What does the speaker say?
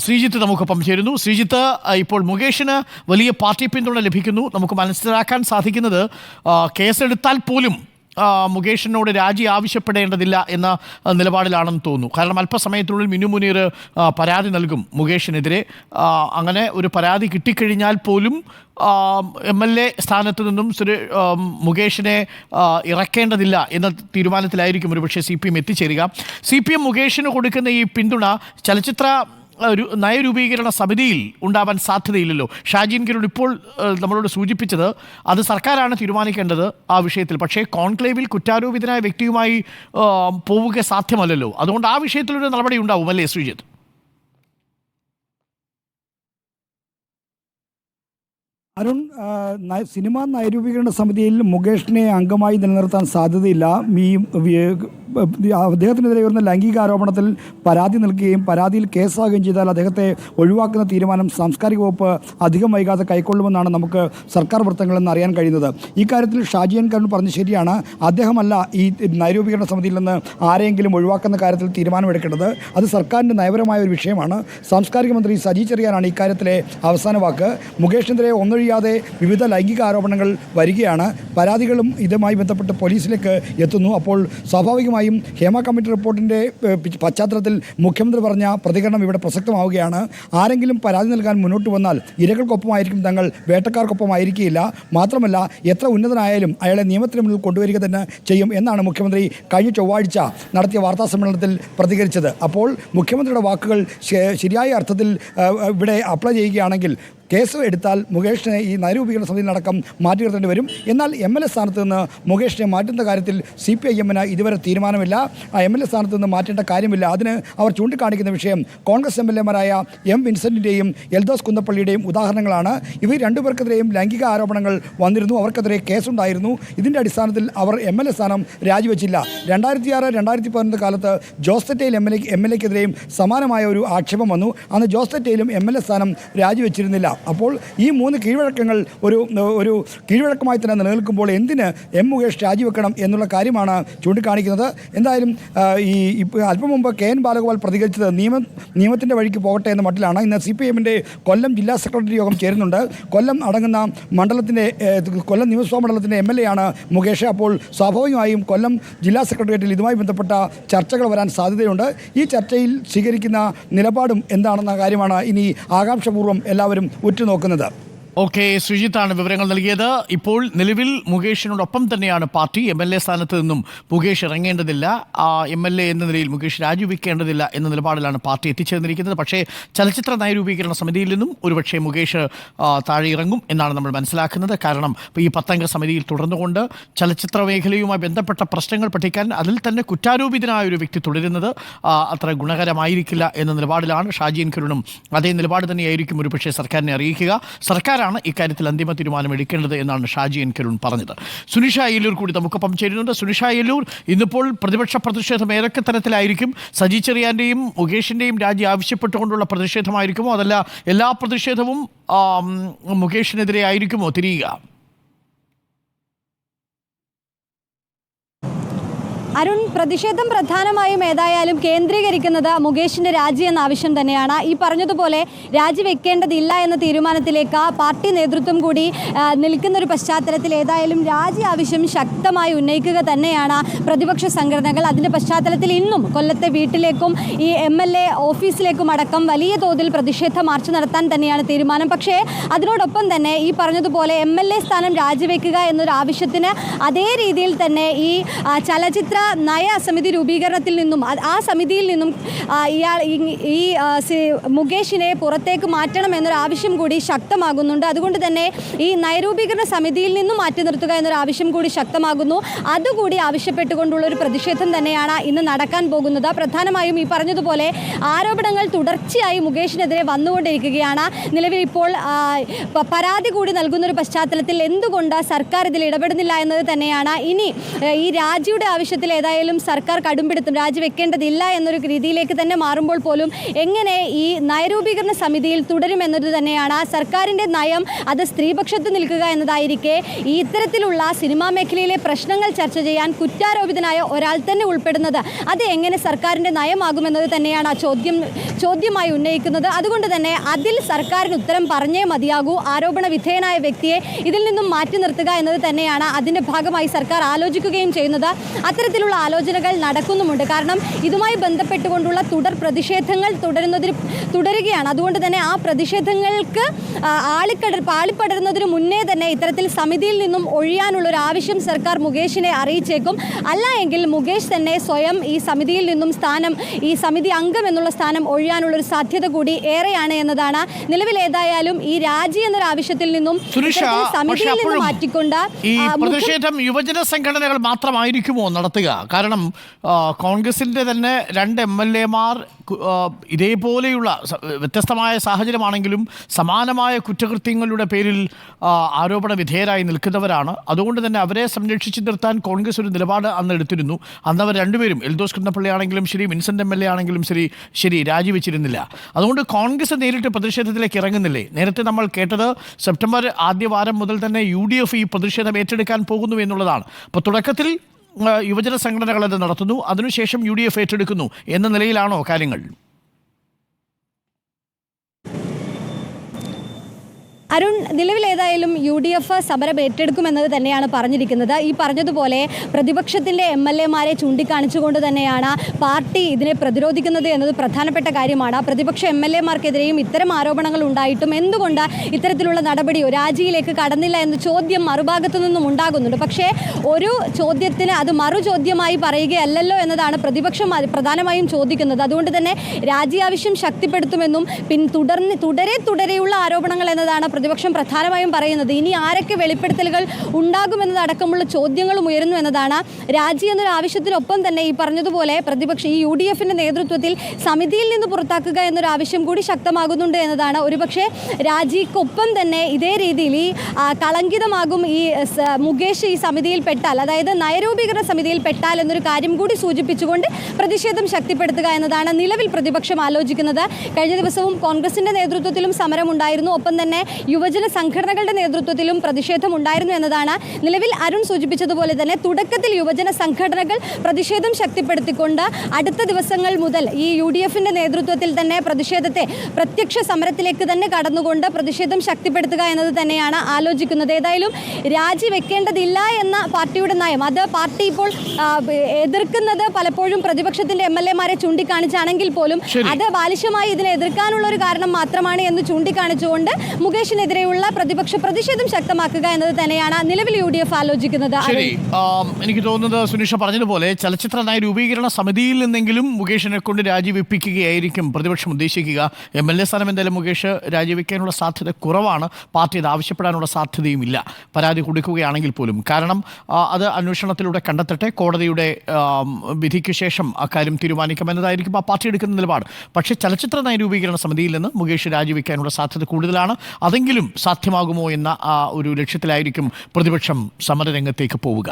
ശ്രീജിത്ത് നമുക്കൊപ്പം ചേരുന്നു. ശ്രീജിത്ത്, ഇപ്പോൾ മുകേഷിന് വലിയ പാർട്ടി പിന്തുണ ലഭിക്കുന്നു. നമുക്ക് മനസ്സിലാക്കാൻ സാധിക്കുന്നത് കേസെടുത്താൽ പോലും മുകേഷിനോട് രാജി ആവശ്യപ്പെടേണ്ടതില്ല എന്ന നിലപാടിലാണെന്ന് തോന്നുന്നു. കാരണം അല്പസമയത്തിനുള്ളിൽ മിന്നു മുനീർ പരാതി നൽകും മുകേഷിനെതിരെ. അങ്ങനെ ഒരു പരാതി കിട്ടിക്കഴിഞ്ഞാൽ പോലും MLA സ്ഥാനത്ത് നിന്നും മുകേഷിനെ ഇറക്കേണ്ടതില്ല എന്ന തീരുമാനത്തിലായിരിക്കും ഒരുപക്ഷെ CPM എത്തിച്ചേരുക. CPM മുകേഷിന് കൊടുക്കുന്ന ഈ പിന്തുണ ചലച്ചിത്ര നയരൂപീകരണ സമിതിയിൽ ഉണ്ടാവാൻ സാധ്യതയില്ലല്ലോ. ഷാജി കിരൺ ഇപ്പോൾ നമ്മളോട് സൂചിപ്പിച്ചത് അത് സർക്കാരാണ് തീരുമാനിക്കേണ്ടത് ആ വിഷയത്തിൽ. പക്ഷേ കോൺക്ലേവിൽ കുറ്റാരോപിതനായ വ്യക്തിയുമായി പോവുക സാധ്യമല്ലല്ലോ. അതുകൊണ്ട് ആ വിഷയത്തിലൊരു നടപടി ഉണ്ടാവും അല്ലേ ശ്രീജിത്ത്? അരുൺ, സിനിമാ നയരൂപീകരണ സമിതിയിൽ മുകേഷിനെ അംഗമായി നിലനിർത്താൻ സാധ്യതയില്ല. അദ്ദേഹത്തിനെതിരെ വരുന്ന ലൈംഗിക ആരോപണത്തിൽ പരാതി നൽകുകയും പരാതിയിൽ കേസാകുകയും ചെയ്താൽ അദ്ദേഹത്തെ ഒഴിവാക്കുന്ന തീരുമാനം സാംസ്കാരിക വകുപ്പ് അധികം വൈകാതെ കൈക്കൊള്ളുമെന്നാണ് നമുക്ക് സർക്കാർ വൃത്തങ്ങളിൽ നിന്ന് അറിയാൻ കഴിയുന്നത്. ഇക്കാര്യത്തിൽ ഷാജി കിരൺ പറഞ്ഞ് ശരിയാണ്. അദ്ദേഹമല്ല ഈ നയരൂപീകരണ സമിതിയിൽ നിന്ന് ആരെങ്കിലും ഒഴിവാക്കുന്ന കാര്യത്തിൽ തീരുമാനമെടുക്കേണ്ടത്. അത് സർക്കാരിൻ്റെ നയപരമായ ഒരു വിഷയമാണ്. സാംസ്കാരിക മന്ത്രി സജി ചെറിയാനാണ് ഇക്കാര്യത്തിലെ അവസാന വാക്ക്. മുകേഷിനെതിരെ ഒന്നൊഴിയാതെ വിവിധ ലൈംഗിക ആരോപണങ്ങൾ വരികയാണ്. പരാതികളും ഇതുമായി ബന്ധപ്പെട്ട് പോലീസിലേക്ക് എത്തുന്നു. അപ്പോൾ സ്വാഭാവികമായി ഹേമ കമ്മിറ്റി റിപ്പോർട്ടിൻ്റെ പശ്ചാത്തലത്തിൽ മുഖ്യമന്ത്രി പറഞ്ഞ പ്രതികരണം ഇവിടെ പ്രസക്തമാവുകയാണ്. ആരെങ്കിലും പരാതി നൽകാൻ മുന്നോട്ട് വന്നാൽ ഇരകൾക്കൊപ്പമായിരിക്കും തങ്ങൾ, വേട്ടക്കാർക്കൊപ്പമായിരിക്കില്ല. മാത്രമല്ല എത്ര ഉന്നതനായാലും അയാളെ നിയമത്തിന് മുന്നിൽ കൊണ്ടുവരിക തന്നെ ചെയ്യും എന്നാണ് മുഖ്യമന്ത്രി കഴിഞ്ഞ ചൊവ്വാഴ്ച നടത്തിയ വാർത്താ സമ്മേളനത്തിൽ പ്രതികരിച്ചത്. അപ്പോൾ മുഖ്യമന്ത്രിയുടെ വാക്കുകൾ ശരിയായ അർത്ഥത്തിൽ ഇവിടെ അപ്ലൈ ചെയ്യുകയാണെങ്കിൽ കേസ് എടുത്താൽ മുകേഷിനെ ഈ നയരൂപീകരണ സമിതിയിലടക്കം മാറ്റി നിർത്തേണ്ടി വരും. എന്നാൽ MLA സ്ഥാനത്ത് നിന്ന് മുകേഷിനെ മാറ്റുന്ന കാര്യത്തിൽ CPIM-ന് ഇതുവരെ തീരുമാനമില്ല. ആ MLA സ്ഥാനത്ത് നിന്ന് മാറ്റേണ്ട കാര്യമില്ല. അതിന് അവർ ചൂണ്ടിക്കാണിക്കുന്ന വിഷയം കോൺഗ്രസ് MLA-മാരായ M. വിൻസെൻറ്റിൻ്റെയും എൽദോസ് കുന്നപ്പള്ളിയുടെയും ഉദാഹരണങ്ങളാണ്. ഇവർ രണ്ടുപേർക്കെതിരെയും ലൈംഗിക ആരോപണങ്ങൾ വന്നിരുന്നു. അവർക്കെതിരെ കേസുണ്ടായിരുന്നു. ഇതിൻ്റെ അടിസ്ഥാനത്തിൽ അവർ MLA സ്ഥാനം രാജിവെച്ചില്ല. 2006-2011 കാലത്ത് ജോസ് തെറ്റയിൽ MLA-ക്കെതിരെയും സമാനമായ ഒരു ആക്ഷേപം വന്നു. അന്ന് ജോസ് തെറ്റയിലും MLA സ്ഥാനം രാജിവെച്ചിരുന്നില്ല. അപ്പോൾ ഈ മൂന്ന് കീഴ്വഴക്കങ്ങൾ ഒരു കീഴ്വഴക്കമായി തന്നെ നിലനിൽക്കുമ്പോൾ എന്തിന് മുകേഷ് രാജിവെക്കണം എന്നുള്ള കാര്യമാണ് ചൂണ്ടിക്കാണിക്കുന്നത്. എന്തായാലും അല്പം മുമ്പ് KN ബാലഗോപാൽ പ്രതികരിച്ചത് നിയമത്തിൻ്റെ വഴിക്ക് പോകട്ടെ എന്ന മട്ടിലാണ്. ഇന്ന് CPM-ൻ്റെ കൊല്ലം ജില്ലാ സെക്രട്ടറി യോഗം ചേരുന്നുണ്ട്. കൊല്ലം അടങ്ങുന്ന മണ്ഡലത്തിൻ്റെ കൊല്ലം നിയമസഭാ മണ്ഡലത്തിൻ്റെ MLA-ആണ് മുകേഷ്. അപ്പോൾ സ്വാഭാവികമായും കൊല്ലം ജില്ലാ സെക്രട്ടേറിയറ്റിൽ ഇതുമായി ബന്ധപ്പെട്ട ചർച്ചകൾ വരാൻ സാധ്യതയുണ്ട്. ഈ ചർച്ചയിൽ സ്വീകരിക്കുന്ന നിലപാടും എന്താണെന്ന കാര്യമാണ് ഇനി ആകാംക്ഷപൂർവ്വം എല്ലാവരും ഉറ്റുനോക്കുന്നത്. ഓക്കെ, ശ്രീജിത്താണ് വിവരങ്ങൾ നൽകിയത്. ഇപ്പോൾ നിലവിൽ മുകേഷിനോടൊപ്പം തന്നെയാണ് പാർട്ടി. MLA സ്ഥാനത്ത് നിന്നും മുകേഷ് ഇറങ്ങേണ്ടതില്ല, MLA എന്ന നിലയിൽ മുകേഷ് രാജിവെക്കേണ്ടതില്ല എന്ന നിലപാടിലാണ് പാർട്ടി എത്തിച്ചേർന്നിരിക്കുന്നത്. പക്ഷേ ചലച്ചിത്ര നയരൂപീകരണ സമിതിയിൽ നിന്നും ഒരുപക്ഷെ മുകേഷ് താഴെ ഇറങ്ങും എന്നാണ് നമ്മൾ മനസ്സിലാക്കുന്നത്. കാരണം ഈ 10-അംഗ സമിതിയിൽ തുടർന്നുകൊണ്ട് ചലച്ചിത്ര മേഖലയുമായി ബന്ധപ്പെട്ട പ്രശ്നങ്ങൾ പഠിക്കാൻ അതിൽ തന്നെ കുറ്റാരോപിതനായ ഒരു വ്യക്തി തുടരുന്നത് അത്ര ഗുണകരമായിരിക്കില്ല എന്ന നിലപാടിലാണ് ഷാജി കിരണും. അതേ നിലപാട് തന്നെയായിരിക്കും ഒരുപക്ഷെ സർക്കാരിനെ അറിയിക്കുക. സർക്കാർ ഇക്കാര്യത്തിൽ അന്തിമ തീരുമാനം എടുക്കേണ്ടത് എന്നാണ് ഷാജി കിരൺ പറഞ്ഞത്. സുനിഷ അയ്യല്ലൂർ കൂടി നമുക്കൊപ്പം ചേരുന്നുണ്ട്. സുനിഷ അയ്യല്ലൂർ, ഇന്നിപ്പോൾ പ്രതിപക്ഷ പ്രതിഷേധം ഏതൊക്കെ തരത്തിലായിരിക്കും? സജി ചെറിയാൻ്റെയും മുകേഷിൻ്റെയും രാജി ആവശ്യപ്പെട്ടുകൊണ്ടുള്ള പ്രതിഷേധമായിരിക്കുമോ, അതല്ല എല്ലാ പ്രതിഷേധവും മുകേഷിനെതിരെ ആയിരിക്കുമോ തിരിയുക? അരുൺ, പ്രതിഷേധം പ്രധാനമായും ഏതായാലും കേന്ദ്രീകരിക്കുന്നത് മുകേഷിൻ്റെ രാജി എന്ന ആവശ്യം തന്നെയാണ്. ഈ പറഞ്ഞതുപോലെ രാജിവെക്കേണ്ടതില്ല എന്ന തീരുമാനത്തിലേക്ക് പാർട്ടി നേതൃത്വം കൂടി നിൽക്കുന്നൊരു പശ്ചാത്തലത്തിൽ ഏതായാലും രാജി ആവശ്യം ശക്തമായി ഉന്നയിക്കുക തന്നെയാണ് പ്രതിപക്ഷ സംഘടനകൾ. അതിൻ്റെ പശ്ചാത്തലത്തിൽ ഇന്നും കൊല്ലത്തെ വീട്ടിലേക്കും ഈ MLA ഓഫീസിലേക്കും അടക്കം വലിയ തോതിൽ പ്രതിഷേധ മാർച്ച് നടത്താൻ തന്നെയാണ് തീരുമാനം. പക്ഷേ അതിനോടൊപ്പം തന്നെ ഈ പറഞ്ഞതുപോലെ MLA സ്ഥാനം രാജിവെക്കുക എന്നൊരു ആവശ്യത്തിന് അതേ രീതിയിൽ തന്നെ ഈ ചലച്ചിത്ര നയ സമിതി രൂപീകരണത്തിൽ നിന്നും ആ സമിതിയിൽ നിന്നും ഈ മുകേഷിനെ പുറത്തേക്ക് മാറ്റണം എന്നൊരു ആവശ്യം കൂടി ശക്തമാകുന്നുണ്ട്. അതുകൊണ്ട് തന്നെ ഈ നയരൂപീകരണ സമിതിയിൽ നിന്നും മാറ്റി നിർത്തുക എന്നൊരു ആവശ്യം കൂടി ശക്തമാകുന്നു. അതുകൂടി ആവശ്യപ്പെട്ടുകൊണ്ടുള്ള ഒരു പ്രതിഷേധം തന്നെയാണ് ഇന്ന് നടക്കാൻ പോകുന്നത്. പ്രധാനമായും ഈ പറഞ്ഞതുപോലെ ആരോപണങ്ങൾ തുടർച്ചയായി മുകേഷിനെതിരെ വന്നുകൊണ്ടിരിക്കുകയാണ്. നിലവിൽ ഇപ്പോൾ പരാതി കൂടി നൽകുന്നൊരു പശ്ചാത്തലത്തിൽ എന്തുകൊണ്ട് സർക്കാർ ഇതിൽ ഇടപെടുന്നില്ല എന്നത് തന്നെയാണ്. ഇനി ഈ രാജിയുടെ ആവശ്യത്തിൽ ഏതായാലും സർക്കാർ കടുംപിടുത്തം രാജിവെക്കേണ്ടതില്ല എന്നൊരു രീതിയിലേക്ക് തന്നെ മാറുമ്പോൾ പോലും എങ്ങനെ ഈ നയരൂപീകരണ സമിതിയിൽ തുടരുമെന്നത് തന്നെയാണ് സർക്കാരിൻ്റെ നയം. അത് സ്ത്രീപക്ഷത്ത് നിൽക്കുക എന്നതായിരിക്കെ ഈ ഇത്തരത്തിലുള്ള സിനിമാ മേഖലയിലെ പ്രശ്നങ്ങൾ ചർച്ച ചെയ്യാൻ കുറ്റാരോപിതനായ ഒരാൾ തന്നെ ഉൾപ്പെടുന്നത് അത് എങ്ങനെ സർക്കാരിൻ്റെ നയമാകുമെന്നത് തന്നെയാണ് ആ ചോദ്യമായി ഉന്നയിക്കുന്നത്. അതുകൊണ്ട് തന്നെ അതിൽ സർക്കാരിന് ഉത്തരം പറഞ്ഞേ മതിയാകൂ. ആരോപണ വിധേയനായ വ്യക്തിയെ ഇതിൽ നിന്നും മാറ്റി നിർത്തുക എന്നത് തന്നെയാണ് അതിൻ്റെ ഭാഗമായി സർക്കാർ ആലോചിക്കുകയും ചെയ്യുന്നത്. അത്തരത്തിലുള്ള ആലോചനകൾ നടക്കുന്നുമുണ്ട്. കാരണം ഇതുമായി ബന്ധപ്പെട്ടുകൊണ്ടുള്ള പ്രതിഷേധങ്ങൾ തുടരുകയാണ്. അതുകൊണ്ട് തന്നെ ആ പ്രതിഷേധങ്ങൾക്ക് ആളിപ്പടരുന്നതിന് മുന്നേ തന്നെ ഇത്തരത്തിൽ സമിതിയിൽ നിന്നും ഒഴിയാനുള്ളൊരു ആവശ്യം സർക്കാർ മുകേഷിനെ അറിയിച്ചേക്കും. അല്ല എങ്കിൽ മുകേഷ് തന്നെ സ്വയം ഈ സമിതിയിൽ നിന്നും ഈ സമിതി അംഗം എന്നുള്ള സ്ഥാനം ഒഴിയാനുള്ളൊരു സാധ്യത കൂടി ഏറെയാണ് എന്നതാണ്. നിലവിൽ ഏതായാലും ഈ രാജി എന്നൊരു ആവശ്യത്തിൽ നിന്നും സമിതിയിൽ നിന്ന് മാറ്റിക്കൊണ്ട് ഈ പ്രതിഷേധം യുവജന സംഘടനകൾ മാത്രമായിരിക്കുമോ നടത്തുക? കാരണം കോൺഗ്രസിന്റെ തന്നെ 2 MLA-മാർ ഇതേപോലെയുള്ള വ്യത്യസ്തമായ സാഹചര്യമാണെങ്കിലും സമാനമായ കുറ്റകൃത്യങ്ങളുടെ പേരിൽ ആരോപണ വിധേയരായി നിൽക്കുന്നവരാണ്. അതുകൊണ്ട് തന്നെ അവരെ സംരക്ഷിച്ചു നിർത്താൻ കോൺഗ്രസ് ഒരു നിലപാട് അന്ന് എടുത്തിരുന്നു. അന്ന് അവർ രണ്ടുപേരും എൽദോസ് കുന്നപ്പള്ളി ആണെങ്കിലും ശരി, വിൻസെന്റ് MLA ആണെങ്കിലും ശരി രാജിവെച്ചിരുന്നില്ല. അതുകൊണ്ട് കോൺഗ്രസ് നേരിട്ട് പ്രതിഷേധത്തിലേക്ക് ഇറങ്ങുന്നില്ലേ? നേരത്തെ നമ്മൾ കേട്ടത് സെപ്റ്റംബർ ആദ്യവാരം മുതൽ തന്നെ UDF ഈ പ്രതിഷേധം ഏറ്റെടുക്കാൻ പോകുന്നു എന്നുള്ളതാണ്. അപ്പോൾ തുടക്കത്തിൽ യുവജന സംഘടനകൾ അത് നടത്തുന്നു, അതിനുശേഷം UDF ഏറ്റെടുക്കുന്നു എന്ന നിലയിലാണോ കാര്യങ്ങൾ? അരുൺ, നിലവിൽ ഏതായാലും UDF സമരം ഏറ്റെടുക്കുമെന്നത് തന്നെയാണ് പറഞ്ഞിരിക്കുന്നത്. ഈ പറഞ്ഞതുപോലെ പ്രതിപക്ഷത്തിൻ്റെ MLA-മാരെ ചൂണ്ടിക്കാണിച്ചുകൊണ്ട് തന്നെയാണ് പാർട്ടി ഇതിനെ പ്രതിരോധിക്കുന്നത് എന്നത് പ്രധാനപ്പെട്ട കാര്യമാണ്. പ്രതിപക്ഷ MLA-മാർക്കെതിരെയും ഇത്തരം ആരോപണങ്ങൾ ഉണ്ടായിട്ടും എന്തുകൊണ്ട് ഇത്തരത്തിലുള്ള നടപടിയോ രാജിയിലേക്ക് കടന്നില്ല എന്ന ചോദ്യം മറുഭാഗത്തു നിന്നും ഉണ്ടാകുന്നുണ്ട്. പക്ഷേ ഒരു ചോദ്യത്തിന് അത് മറു ചോദ്യമായി പറയുകയല്ലല്ലോ എന്നതാണ് പ്രതിപക്ഷം പ്രധാനമായും ചോദിക്കുന്നത്. അതുകൊണ്ട് തന്നെ രാജി ആവശ്യം ശക്തിപ്പെടുത്തുമെന്നും തുടരെയുള്ള ആരോപണങ്ങൾ എന്നതാണ് പ്രതിപക്ഷം പ്രധാനമായും പറയുന്നത്. ഇനി ആരൊക്കെ വെളിപ്പെടുത്തലുകൾ ഉണ്ടാകുമെന്നതടക്കമുള്ള ചോദ്യങ്ങളും ഉയരുന്നു എന്നതാണ്. രാജി എന്നൊരു ആവശ്യത്തിനൊപ്പം തന്നെ ഈ പറഞ്ഞതുപോലെ ഈ UDF-ന്റെ നേതൃത്വത്തിൽ സമിതിയിൽ നിന്ന് പുറത്താക്കുക എന്നൊരു ആവശ്യം കൂടി ശക്തമാകുന്നുണ്ട് എന്നതാണ്. ഒരുപക്ഷെ രാജിക്കൊപ്പം തന്നെ ഇതേ രീതിയിൽ ഈ കളങ്കിതമാകും ഈ മുകേഷ് ഈ സമിതിയിൽ പെട്ടാൽ, അതായത് നയരൂപീകരണ സമിതിയിൽ പെട്ടാൽ എന്നൊരു കാര്യം കൂടി സൂചിപ്പിച്ചുകൊണ്ട് പ്രതിഷേധം ശക്തിപ്പെടുത്തുക എന്നതാണ് നിലവിൽ പ്രതിപക്ഷം ആലോചിക്കുന്നത്. കഴിഞ്ഞ ദിവസവും കോൺഗ്രസിന്റെ നേതൃത്വത്തിലും സമരമുണ്ടായിരുന്നു. ഒപ്പം തന്നെ യുവജന സംഘടനകളുടെ നേതൃത്വത്തിലും പ്രതിഷേധം ഉണ്ടായിരുന്നു എന്നതാണ്. നിലവിൽ അരുൺ സൂചിപ്പിച്ചതുപോലെ തന്നെ തുടക്കത്തിൽ യുവജന സംഘടനകൾ പ്രതിഷേധം ശക്തിപ്പെടുത്തിക്കൊണ്ട് അടുത്ത ദിവസങ്ങൾ മുതൽ ഈ UDF-ന്റെ നേതൃത്വത്തിൽ തന്നെ പ്രതിഷേധത്തെ പ്രത്യക്ഷ സമരത്തിലേക്ക് തന്നെ കടന്നുകൊണ്ട് പ്രതിഷേധം ശക്തിപ്പെടുത്തുക എന്നത് തന്നെയാണ് ആലോചിക്കുന്നത്. ഏതായാലും രാജിവെക്കേണ്ടതില്ല എന്ന പാർട്ടിയുടെ നയം, അത് പാർട്ടി ഇപ്പോൾ എതിർക്കുന്നത് പലപ്പോഴും പ്രതിപക്ഷത്തിന്റെ MLA-മാരെ ചൂണ്ടിക്കാണിച്ചാണെങ്കിൽ പോലും അത് ബാലിശമായി ഇതിനെ എതിർക്കാനുള്ള ഒരു കാരണം മാത്രമാണ് എന്ന് ചൂണ്ടിക്കാണിച്ചുകൊണ്ട് മുകേഷിനെതിരെയുള്ള പ്രതിഷേധം ശക്തമാക്കുക എന്നത് തന്നെയാണ് നിലവിൽ UDF ആലോചിക്കുന്നത്. ശരി, എനിക്ക് തോന്നുന്നത് സുനിഷ പറഞ്ഞതുപോലെ ചലച്ചിത്ര നയ രൂപീകരണ സമിതിയിൽ നിന്നെങ്കിലും മുകേഷിനെ കൊണ്ട് രാജിവെപ്പിക്കുകയായിരിക്കും പ്രതിപക്ഷം ഉദ്ദേശിക്കുക. MLA സ്ഥാനം എന്തായാലും മുകേഷ് രാജിവെക്കാനുള്ള സാധ്യത കുറവാണ്. പാർട്ടി അത് ആവശ്യപ്പെടാനുള്ള സാധ്യതയുമില്ല, പരാതി കൊടുക്കുകയാണെങ്കിൽ പോലും. കാരണം അത് അന്വേഷണത്തിലൂടെ കണ്ടെത്തട്ടെ, കോടതിയുടെ വിധിക്ക് ശേഷം അക്കാര്യം തീരുമാനിക്കാമെന്നതായിരിക്കും ആ പാർട്ടി എടുക്കുന്ന നിലപാട്. പക്ഷേ ചലച്ചിത്ര നയ രൂപീകരണ സമിതിയിൽ നിന്ന് മുകേഷ് രാജിവെക്കാനുള്ള സാധ്യത കൂടുതലാണ്. അതെങ്കിലും സാധ്യമാകുമോ എന്ന ഒരു ലക്ഷ്യത്തിലായിരിക്കും പ്രതിപക്ഷം സമരരംഗത്തേക്ക് പോവുക.